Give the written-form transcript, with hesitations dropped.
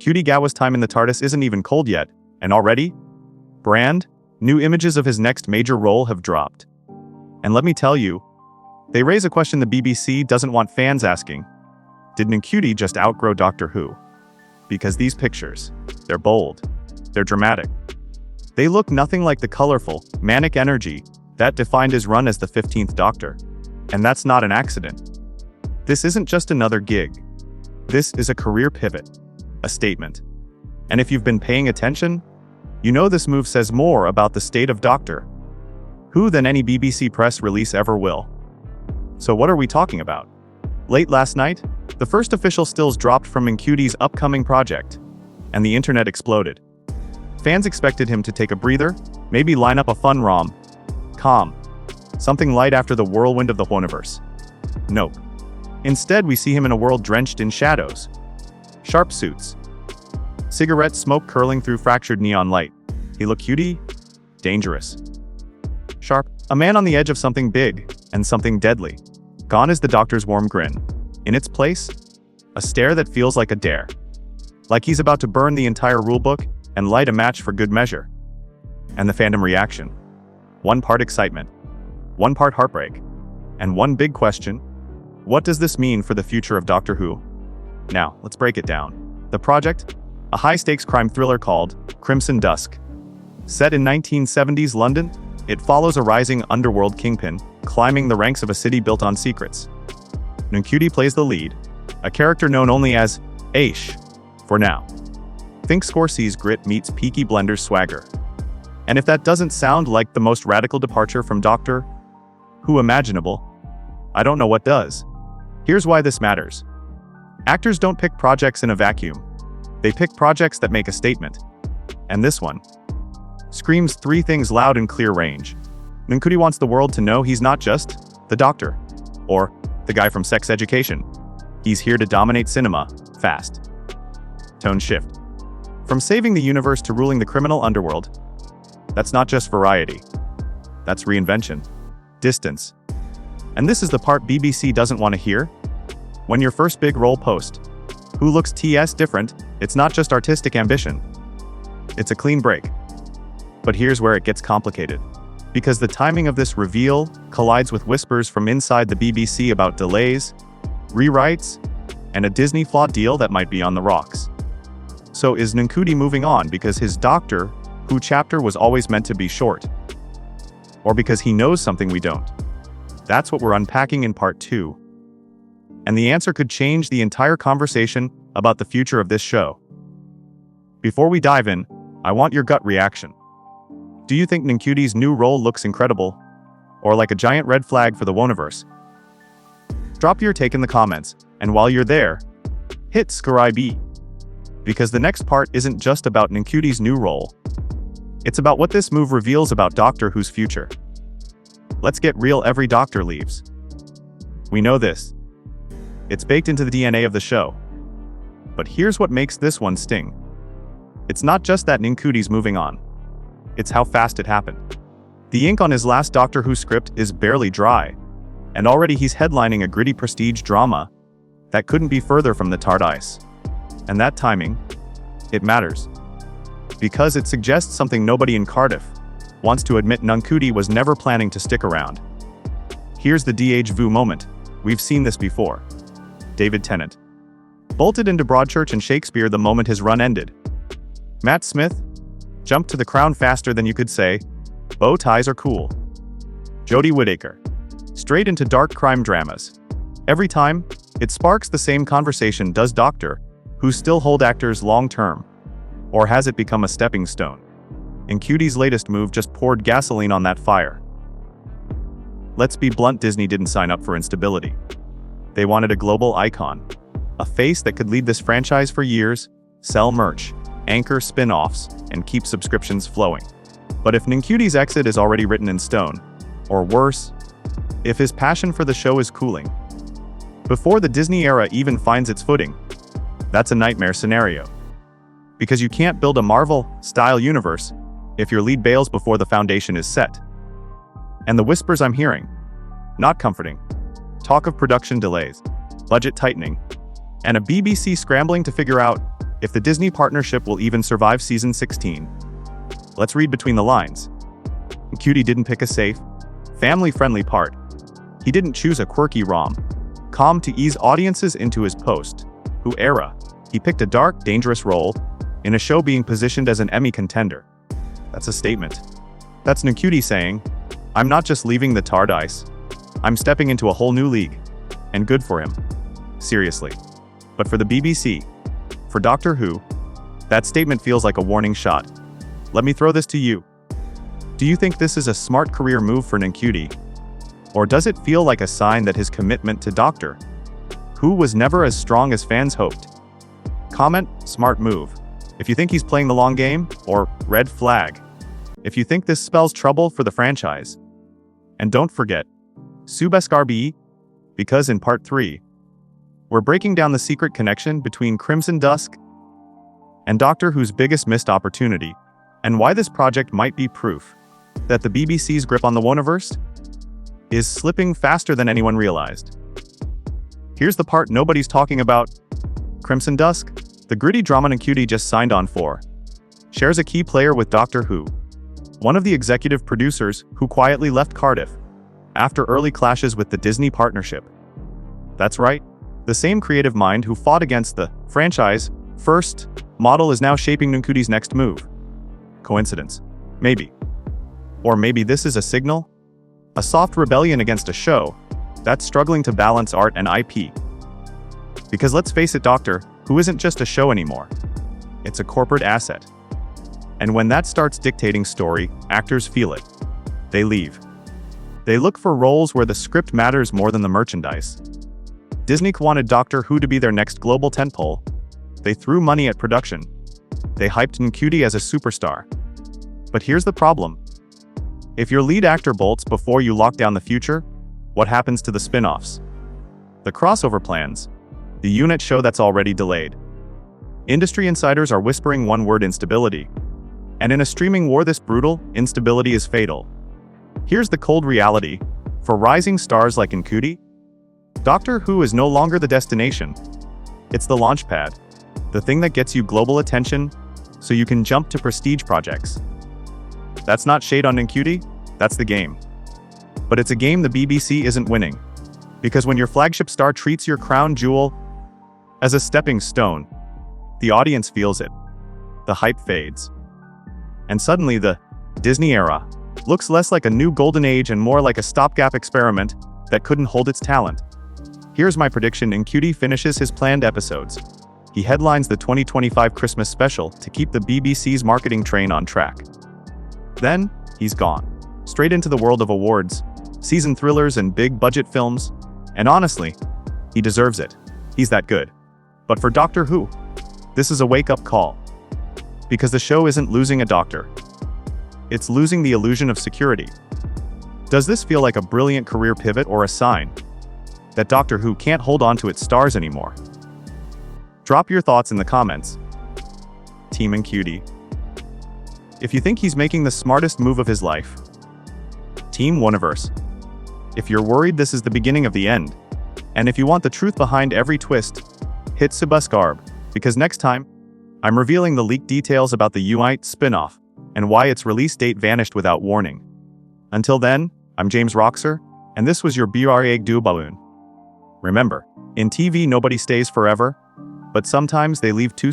Ncuti Gatwa's time in the TARDIS isn't even cold yet, and already? New images of his next major role have dropped. And let me tell you, they raise a question the BBC doesn't want fans asking. Did Ncuti just outgrow Doctor Who? Because these pictures, they're bold, they're dramatic. They look nothing like the colorful, manic energy that defined his run as the 15th Doctor. And that's not an accident. This isn't just another gig. This is a career pivot, a statement. And if you've been paying attention, you know this move says more about the state of Doctor Who than any BBC press release ever will. So what are we talking about? Late last night, the first official stills dropped from Ncuti's upcoming project, and the internet exploded. Fans expected him to take a breather, maybe line up a fun rom-com, something light after the whirlwind of the Whoniverse. Nope. Instead, we see him in a world drenched in shadows. Sharp suits. Cigarette smoke curling through fractured neon light. He looked cutie, dangerous. Sharp. A man on the edge of something big, and something deadly. Gone is the Doctor's warm grin. In its place, a stare that feels like a dare. Like he's about to burn the entire rulebook and light a match for good measure. And the fandom reaction. One part excitement, one part heartbreak, and one big question: what does this mean for the future of Doctor Who? Now, let's break it down. The project? A high-stakes crime thriller called Crimson Dusk. Set in 1970s London, it follows a rising underworld kingpin, climbing the ranks of a city built on secrets. Ncuti plays the lead, a character known only as Aish, for now. Think Scorsese's grit meets Peaky Blinders swagger. And if that doesn't sound like the most radical departure from Doctor Who imaginable, I don't know what does. Here's why this matters. Actors don't pick projects in a vacuum. They pick projects that make a statement. And this one screams three things loud and clear range. Ncuti wants the world to know he's not just the Doctor, or the guy from Sex Education. He's here to dominate cinema, fast. Tone shift. From saving the universe to ruling the criminal underworld. That's not just variety. That's reinvention. Distance. And this is the part BBC doesn't want to hear. When your first big role post, who looks TS different, it's not just artistic ambition. It's a clean break. But here's where it gets complicated. Because the timing of this reveal collides with whispers from inside the BBC about delays, rewrites, and a Disney flawed deal that might be on the rocks. So is Ncuti moving on because his Doctor Who chapter was always meant to be short? Or because he knows something we don't? That's what we're unpacking in part 2. And the answer could change the entire conversation about the future of this show. Before we dive in, I want your gut reaction. Do you think Ncuti's new role looks incredible? Or like a giant red flag for the Whoniverse? Drop your take in the comments, and while you're there, hit subscribe. Because the next part isn't just about Ncuti's new role. It's about what this move reveals about Doctor Who's future. Let's get real, every Doctor leaves. We know this. It's baked into the DNA of the show. But here's what makes this one sting. It's not just that Ncuti's moving on. It's how fast it happened. The ink on his last Doctor Who script is barely dry, and already he's headlining a gritty prestige drama that couldn't be further from the TARDIS. And that timing, it matters. Because it suggests something nobody in Cardiff wants to admit. Ncuti was never planning to stick around. Here's the déjà vu moment. We've seen this before. David Tennant bolted into Broadchurch and Shakespeare the moment his run ended. Matt Smith jumped to the crown faster than you could say, bow ties are cool. Jodie Whittaker straight into dark crime dramas. Every time, it sparks the same conversation: does Doctor Who still hold actors long-term? Or has it become a stepping stone? Ncuti's latest move just poured gasoline on that fire. Let's be blunt, Disney didn't sign up for instability. They wanted a global icon, a face that could lead this franchise for years, sell merch, anchor spin-offs, and keep subscriptions flowing. But if Ncuti's exit is already written in stone, or worse, if his passion for the show is cooling before the Disney era even finds its footing, that's a nightmare scenario. Because you can't build a Marvel-style universe if your lead bails before the foundation is set. And the whispers I'm hearing, not comforting. Talk of production delays, budget tightening, and a BBC scrambling to figure out if the Disney partnership will even survive season 16. Let's read between the lines. Ncuti didn't pick a safe, family-friendly part. He didn't choose a quirky rom-com to ease audiences into his post-Who era. He picked a dark, dangerous role in a show being positioned as an Emmy contender. That's a statement. That's Ncuti saying, "I'm not just leaving the Tardis. I'm stepping into a whole new league." And good for him. Seriously. But for the BBC, for Doctor Who, that statement feels like a warning shot. Let me throw this to you. Do you think this is a smart career move for Ncuti? Or does it feel like a sign that his commitment to Doctor Who was never as strong as fans hoped? Comment, smart move, if you think he's playing the long game, or red flag, if you think this spells trouble for the franchise. And don't forget, subscribe, because in part 3, we're breaking down the secret connection between Crimson Dusk and Doctor Who's biggest missed opportunity, and why this project might be proof that the BBC's grip on the Woniverse is slipping faster than anyone realized. Here's the part nobody's talking about. Crimson Dusk, the gritty drama Ncuti just signed on for, shares a key player with Doctor Who, one of the executive producers who quietly left Cardiff after early clashes with the Disney partnership. That's right, the same creative mind who fought against the franchise first model is now shaping Ncuti's next move. Coincidence? Maybe. Or maybe this is a signal? A soft rebellion against a show that's struggling to balance art and IP. Because let's face it, Doctor Who isn't just a show anymore. It's a corporate asset. And when that starts dictating story, actors feel it. They leave. They look for roles where the script matters more than the merchandise. Disney wanted Doctor Who to be their next global tentpole. They threw money at production. They hyped Ncuti as a superstar. But here's the problem. If your lead actor bolts before you lock down the future, what happens to the spin-offs? The crossover plans? The unit show that's already delayed. Industry insiders are whispering one word: instability. And in a streaming war this brutal, instability is fatal. Here's the cold reality. For rising stars like Ncuti, Doctor Who is no longer the destination. It's the launchpad. The thing that gets you global attention so you can jump to prestige projects. That's not shade on Ncuti, that's the game. But it's a game the BBC isn't winning. Because when your flagship star treats your crown jewel as a stepping stone, the audience feels it. The hype fades. And suddenly the Disney era looks less like a new golden age and more like a stopgap experiment that couldn't hold its talent. Here's my prediction: Ncuti finishes his planned episodes. He headlines the 2025 Christmas special to keep the BBC's marketing train on track. Then, he's gone. Straight into the world of awards, season thrillers and big-budget films. And honestly, he deserves it. He's that good. But for Doctor Who, this is a wake-up call. Because the show isn't losing a doctor. It's losing the illusion of security. Does this feel like a brilliant career pivot or a sign that Doctor Who can't hold on to its stars anymore? Drop your thoughts in the comments. Team Ncuti. If you think he's making the smartest move of his life. Team Woniverse. If you're worried this is the beginning of the end, and if you want the truth behind every twist, hit subscribe, because next time, I'm revealing the leaked details about the Unite spin-off, and why its release date vanished without warning. Until then, I'm James Roxer, and this was your BRA Do Balloon. Remember, in TV nobody stays forever, but sometimes they leave too